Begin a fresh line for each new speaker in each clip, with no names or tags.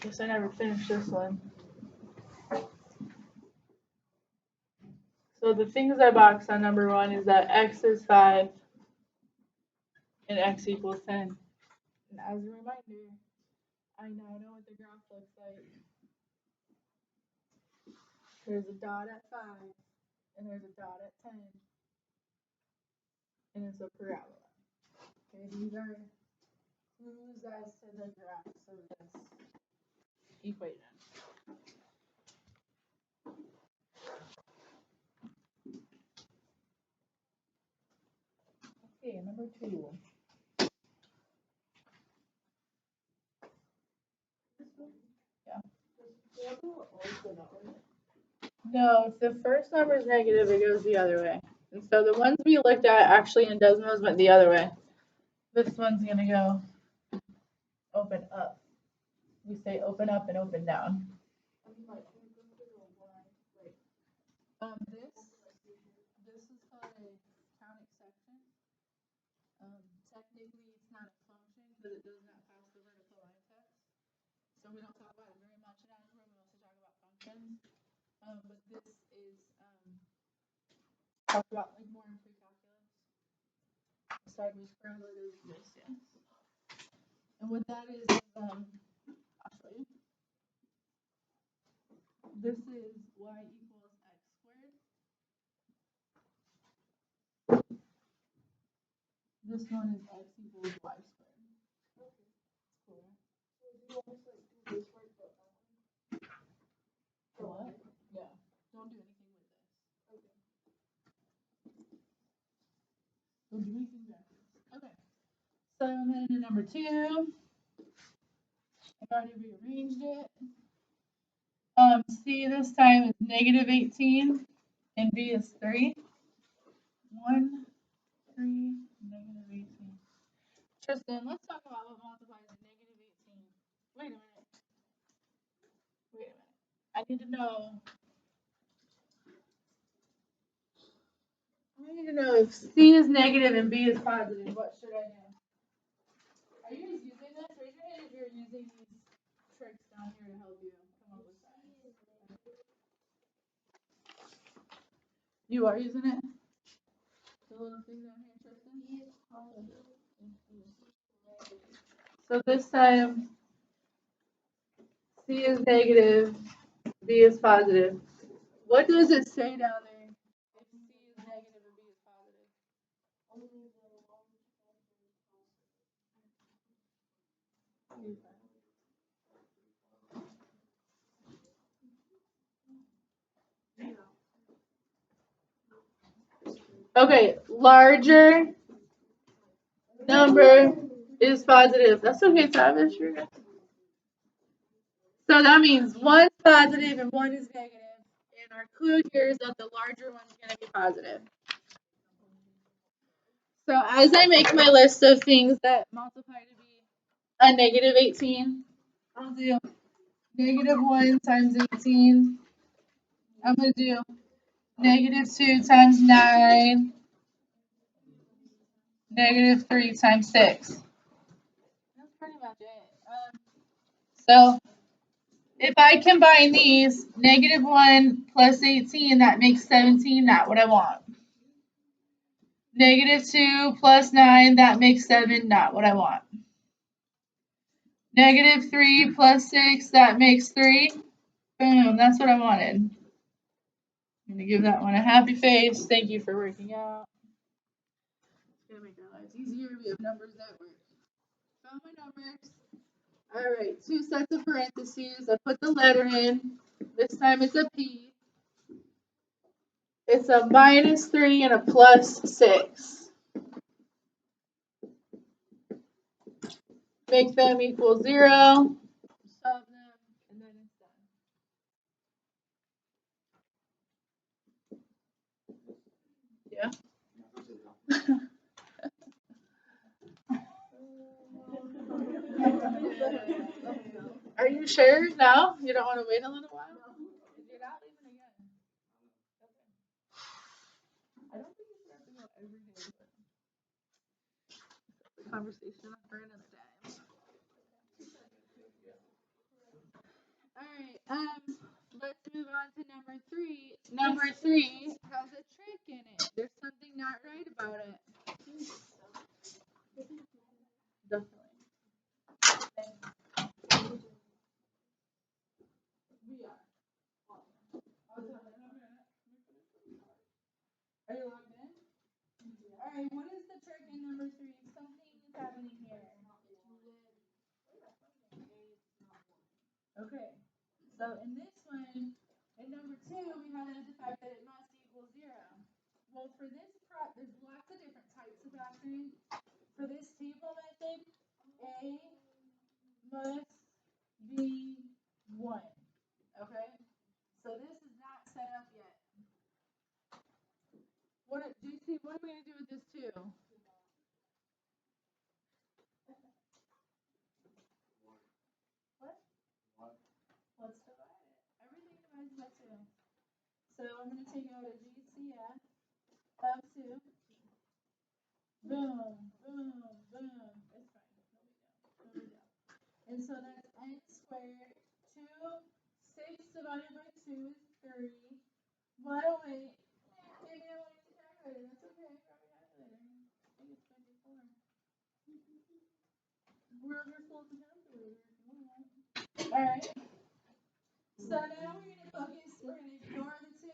Guess I never finished this one. So the things I boxed on number 1 is that x is 5 and x equals 10. And as a reminder, I now know what the graph looks like. There's a dot at 5 and there's a dot at 10. And it's a parabola. Okay, these are clues as to the graphs of this equation. Okay, number 2. Yeah. No, if the first number is negative, it goes the other way. And so the ones we looked at actually in Desmos went the other way. This one's going to go open up. We say open up and open down. This is called a counting section. Technically, it's not a function because it does not pass the vertical line test. So we don't talk about it very much in algebra. We mostly talk about functions. But this is talked about like more in pre-calculus. Sideways parabola is this, yes. And what that is, I'll show you. This is y equals x squared. This one is x equals y squared. Cool. What? Yeah. Don't do anything with this. Okay. Don't do anything backwards. Okay. So I'm heading to number 2. I've already rearranged it. C this time is negative 18 and B is 3. 1, 3, negative 18. Tristan, let's talk about what multiplies a negative 18. Wait a minute. I need to know if C is negative and B is positive, what should I do? Are you guys using this? Raise your hand if you're using these tricks down here to help you come up with that. You are using it? The little thing down here, Tristan? So this time, C is negative, B is positive. What does it say down there if C is negative and B is positive? Okay, larger number is positive. That's okay, Travis. You're good. So that means one is positive and one is negative. And our clue here is that the larger one is going to be positive. So as I make my list of things that multiply to be a negative 18, I'll do negative 1 times 18. I'm going to do negative 2 times 9. Negative 3 times 6. That's pretty much it. So if I combine these, negative 1 plus 18, that makes 17, not what I want. Negative 2 plus 9, that makes 7, not what I want. Negative 3 plus 6, that makes 3. Boom, that's what I wanted. I'm going to give that one a happy face. Thank you for working out. It's going to make our lives easier. We have numbers that work. Found my numbers. All right, 2 sets of parentheses. I put the letter in. This time it's a P. It's a minus 3 and a plus 6. Make them equal 0. Solve them, and then it's done. Yeah. Are you sure now? You don't want to wait a little while? You're not leaving again. Okay. I don't think you should have to go every day. But conversation for another day. Alright, let's move on to number 3. Number 3 has a trick in it. There's something not right about it. Definitely. We are. I'll tell you in a minute. Are you logged in? Alright, what is the trick in number 3? Something is happening here. Okay, so in this one, in number 2, we have the fact that it must equal 0. Well, for this there's lots of different types of factoring. For this table method, A must be 1. Okay? So this is not set up yet. What are we going to do with this 2? What? Let's divide it. Everything divides by 2. So I'm going to take out a GCF of 2. Boom, boom, boom. It's fine. No big deal. And so that's n squared. 2, 6 divided by 2 is 3. Well, wait. Maybe I want to use a calculator. That's okay. Grab a calculator. I think it's 24. We're just full of calculator if you want. Alright. So now we're going to focus. We're going to ignore the 2.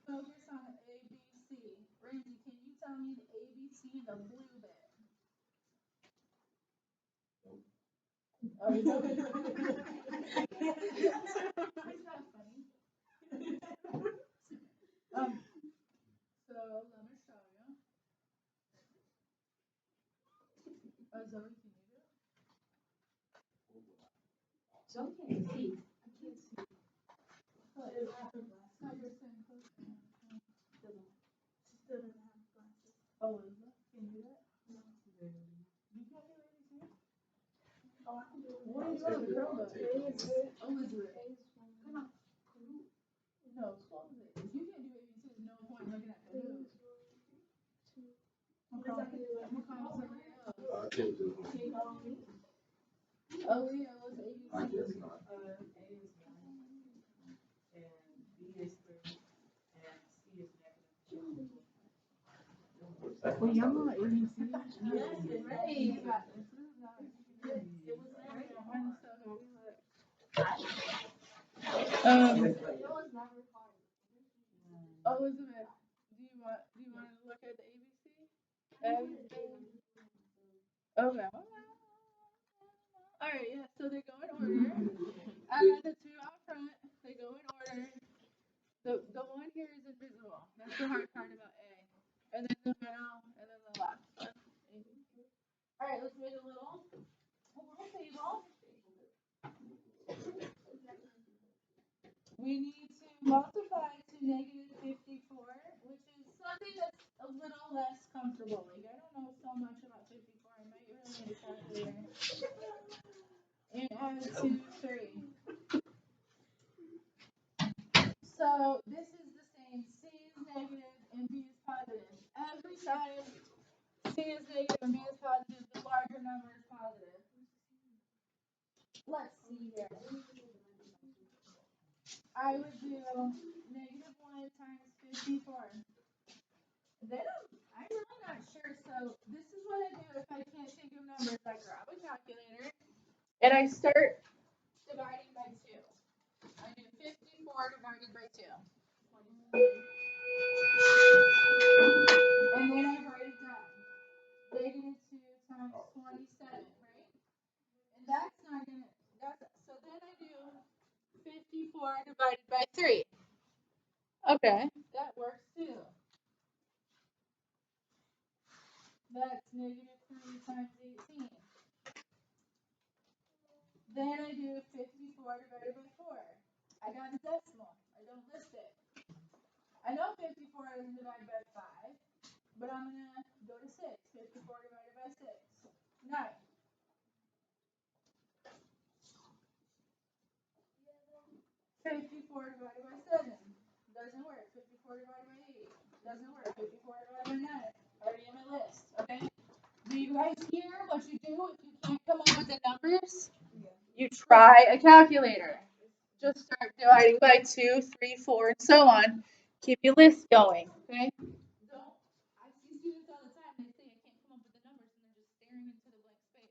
Focus on the ABC. Randy, can you tell me the ABC, the blue bit? Oh, you know it. Isn't that funny? So let me show you. Zoe, can you do it?
Zoe can't see. I can't see.
Not your same person. She still doesn't have glasses. Oh, Elizabeth, can you do that? No. You can't do ABC? Oh, I can do it. What do you want to do? Elizabeth. Come on. No, close it. If you can't do ABC, there's no point looking at the news. I'm gonna call somebody else.
I can't do it.
Oh, Leo was ABC.
I guess not.
A is 1, and B is 3, and C is negative 2.
Well, y'all know ABC.
Yes, it's right.
It was right. I'm so Elizabeth, do you want to look at the ABC? Okay. Alright, yeah, so they go in order. I got the 2 out front. They go in order. The one here is invisible. That's the hard part about A. And then the middle, and then the left. Alright, let's make a little table. We need to multiply to negative 54, which is something that's a little less comfortable. Like, I don't know so much about 54. I might really need a calculator. And add 2, 3. So this is the same. C is negative and B is positive. Every time C is negative and B is positive, the larger number is positive. Let's see here. I would do negative 1 times 54. Then I'm really not sure. So this is what I do if I can't think of numbers. I grab a calculator and I start dividing by 2. I do 54 divided by 2. And then I write it down. Negative 2 times 27, right? And that's not gonna, so then I do 54 divided by 3. Okay, that works too. That's negative 3 times 18. Then I do 54 divided by 4. I got a decimal. I don't list it. I know 54 is divided by 5, but I'm going to go to 6. 54 divided by 6. 9. 54 divided by 7. Doesn't work. 54 divided by 8. Doesn't work. 54 divided by 9. Already in my list. Okay? Do you guys hear what you do if you can't come up with the numbers? You try a calculator. just start dividing by 2, 3, 4, and so on. Keep your list going, okay? Don't. I see students all the time. They say I can't come up with the numbers, and they're just staring into the blank space.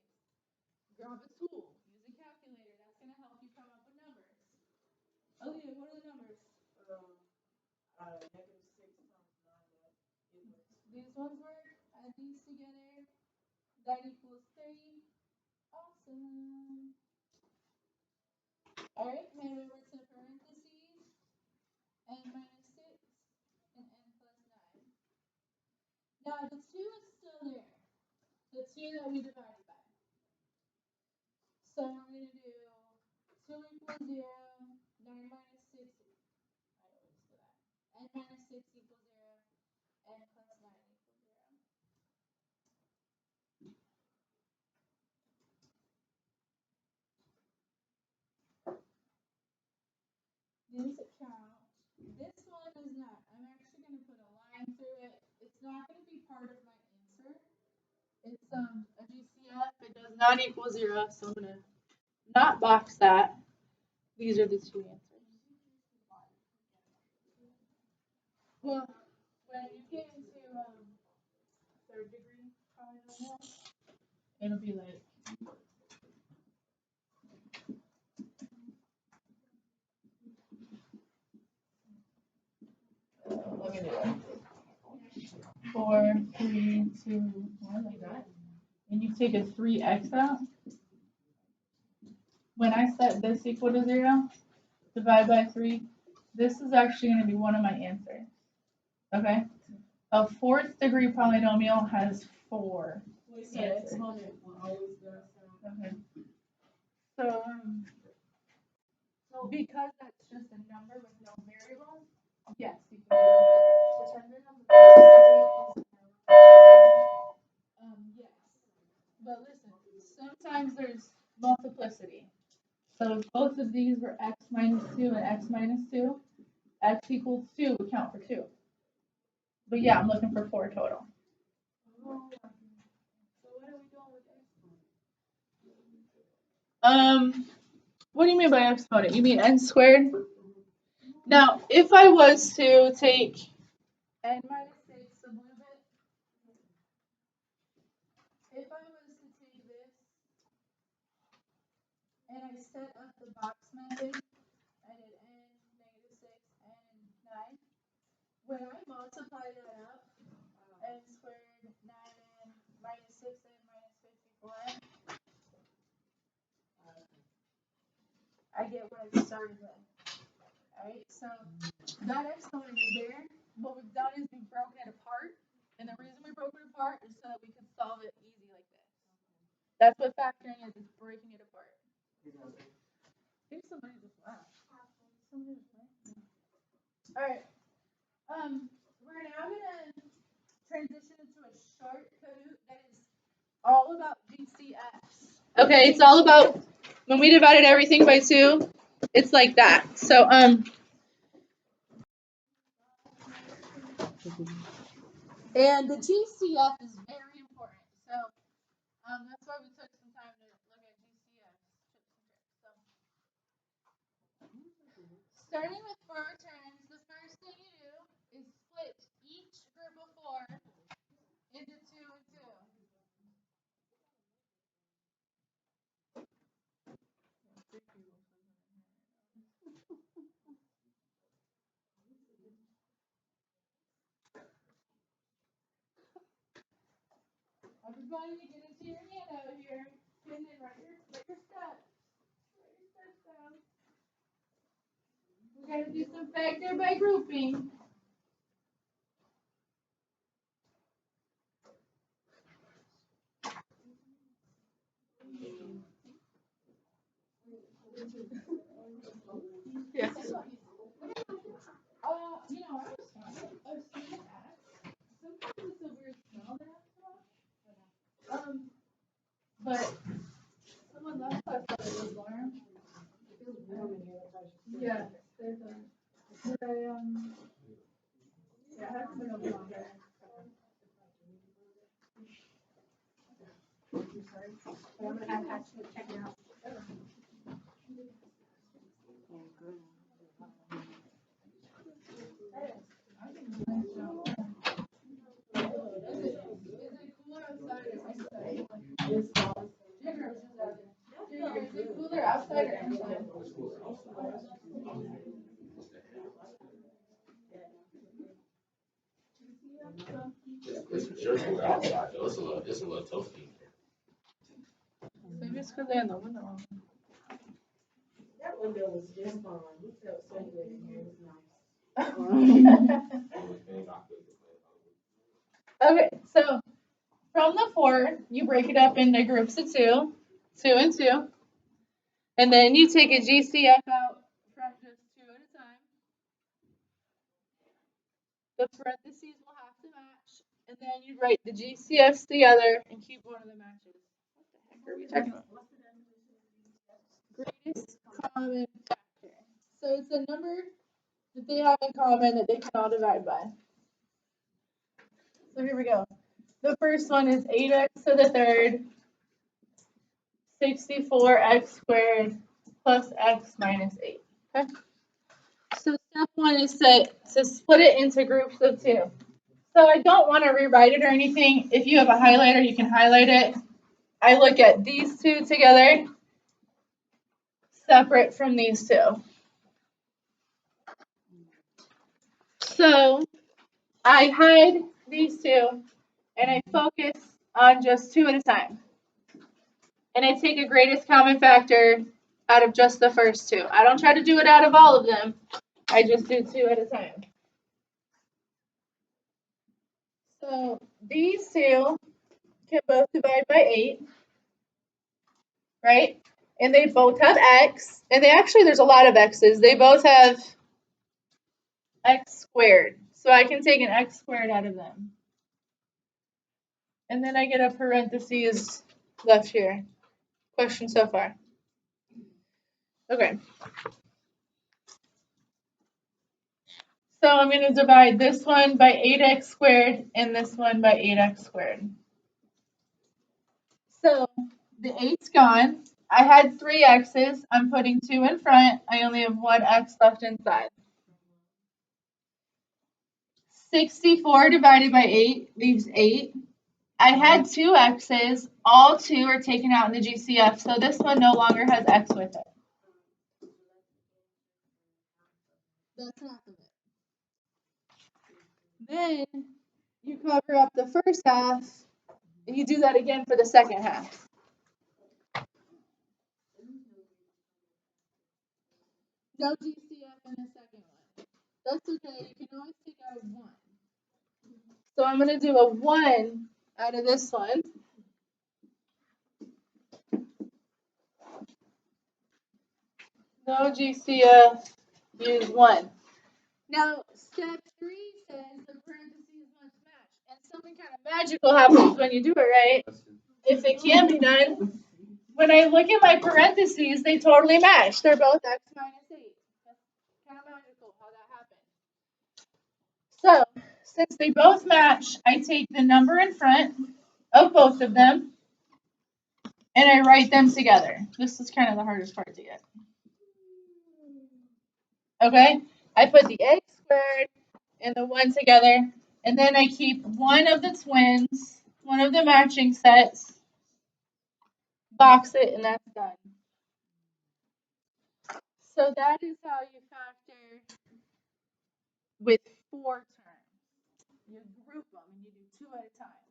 Grab a tool. Use a calculator. That's gonna help you come up with numbers. Aaliyah, what are the numbers?
-6 times 9.
These ones work. Add these together. That equals 3. Awesome. All right, head over to parentheses. N minus 6 and n plus 9. Now the 2 is still there. The 2 that we divided by. So we're going to do 2 equals 0, 9 minus 6, I always do that. N minus 6 equals 0, n plus 9 equals 0. These count. This one is not. I'm actually going to put a line through it. It's not going to be part of my answer. It's a GCF. It does not equal 0, so I'm going to not box that. These are the 2 answers. Well, when you get into 3rd degree polynomial, it'll be like let me do it. 4, 3, 2, 1, like that. And you take a 3x out. When I set this equal to 0, divide by 3, this is actually going to be one of my answers. Okay? A 4th degree polynomial has 4 answers. Okay. So, because that's just a number with no variable, yes, you can yes. But listen, sometimes there's multiplicity. So if both of these were x minus 2 and x minus 2, x equals 2 would count for 2. But yeah, I'm looking for 4 total. So what are we doing with this? What do you mean by exponent? You mean n squared? Now, if I was to take n minus 6, the blue bit, if I was to take this and I set up the box method, I did n, -6, n, 9. When I multiply that up, n squared, 9n, -6n, -54n, I get what I started with. Alright, so that exponent is there. What we've done is we've broken it apart. And the reason we broke it apart is so that we could solve it easy like this. That's what factoring is breaking it apart. I think somebody just laughed. Alright. We're now gonna transition into a short Kahoot that is all about GCFs. Okay, it's all about when we divided everything by 2, it's like that. So and the GCF is very important. So that's why we took some time to look at GCFs. So starting with 4 terms, the first thing you do is split each group of 4 into 2 and 2. Everybody get into your handout here. And then write your steps. Write your steps down. We gotta do some factor by grouping. Yes. You know, I was fine. I've seen it act. Sometimes it's a weird smell that I have. But someone last class said it was warm. Yeah, there's a. Yeah, I haven't been over longer. I'm gonna have to check it out. Cooler outside or inside?
It's for sure cooler outside though. It's a little toasty.
Maybe it's because they had the window
That window was just fine. We felt so good in here. It was nice.
on. Okay, so from the 4, you break it up into groups of 2, 2 and 2. And then you take a GCF out from just 2 at a time. The parentheses will have to match. And then you write the GCFs together and keep one of the matches. What the heck are we talking about? Greatest common factor. So it's a number that they have in common that they can all divide by. So here we go. The first one is 8x to the third, 64x squared plus x minus 8. Okay. So step 1 is to split it into groups of 2. So I don't want to rewrite it or anything. If you have a highlighter, you can highlight it. I look at these 2 together, separate from these 2. So I hide these 2 and I focus on just 2 at a time. And I take a greatest common factor out of just the first 2. I don't try to do it out of all of them. I just do 2 at a time. So these 2 can both divide by 8, right? And they both have x. And there's a lot of x's. They both have x squared. So I can take an x squared out of them. And then I get a parentheses left here. Question so far? Okay. So I'm going to divide this one by 8x squared and this one by 8x squared. So the 8's gone. I had 3 x's. I'm putting 2 in front. I only have 1 x left inside. 64 divided by 8 leaves 8. I had 2 x's. All 2 are taken out in the GCF, so this one no longer has x with it. That's half of it. Then you cover up the first half, and you do that again for the second half. No GCF in the second one. That's okay. You can always take out a 1. So I'm going to do a 1 out of this one. No GCF, use 1. Now, step 3 says the parentheses must match. And something kind of magical happens when you do it, right? If it can be done. When I look at my parentheses, they totally match. They're both x minus 8. That's kind of magical how that happened. So, since they both match, I take the number in front of both of them, and I write them together. This is kind of the hardest part to get. Okay? I put the x squared and the 1 together, and then I keep one of the twins, one of the matching sets, box it, and that's done. So that is how you factor with 4 terms. You group them, and you do 2 at a time.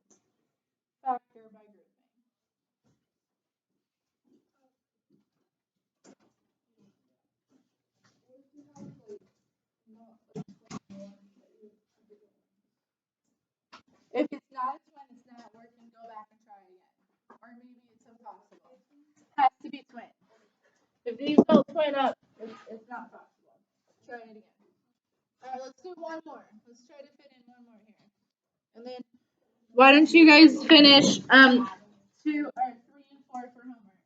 Factor by grouping. If it's not a twin, it's not working, go back and try again. Or maybe it's impossible. It has to be twin. If these don't twin up, it's not possible. Try it again. All right, let's do one more. Let's try to fit in one more here. And then, why don't you guys finish 2 or 3 and 4 for homework?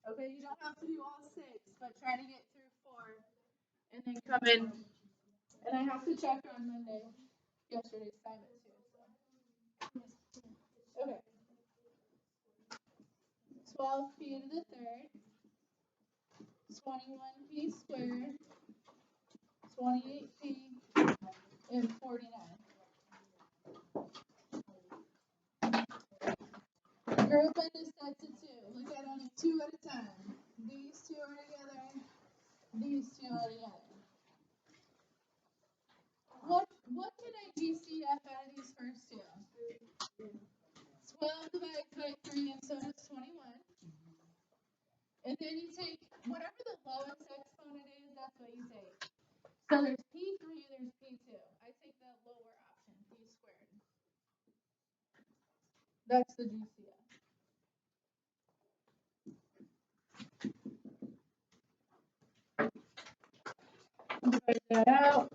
Okay, you don't have to do all 6, but try to get through 4 and then come in. And I have to check on Monday yesterday's assignment too. So. Okay. 12 p to the third 21p squared, 28p, and 49. Group into sets of 2. Look at only 2 at a time. These 2 are together. These 2 are together. What can I GCF out of these first 2? 12 divided by 3, and so does 21. And then you take whatever the lowest exponent is, that's what you take. So there's P3, there's P2. I take the lower option, P squared. That's the GCF. Write that out.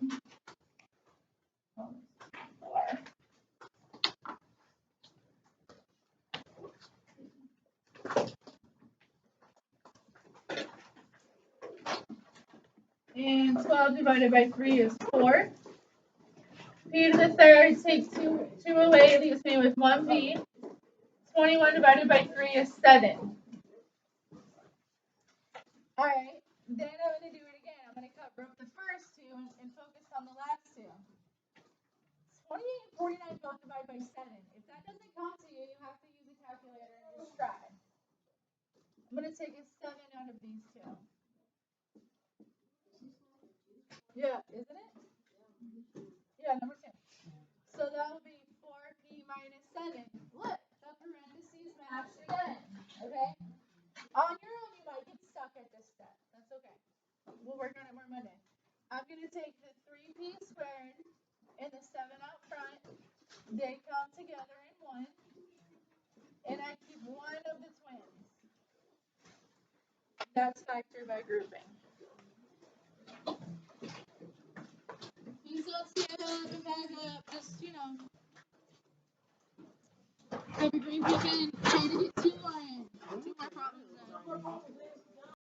And 12 divided by 3 is 4. P to the third, take 2 away, leaves me with 1p. 21 divided by 3 is 7. Alright, then I'm going to do it again. I'm going to cover up the first 2 and focus on the last 2. 28 and 49 both divide by 7. If that doesn't come to you, you have to use a calculator and just try. I'm going to take a 7 out of these 2. Yeah, isn't it? Yeah, number 2. So that will be 4p minus 7. Look, the parentheses matched again. Okay? On your own, you might get stuck at this step. That's okay. We'll work on it more Monday. I'm going to take the 3p squared and the 7 out front. They come together in 1. And I keep one of the twins. That's factored by grouping. Please don't stand up and back up. Just, have a great weekend. Try to get 2 more in. 2 more problems in.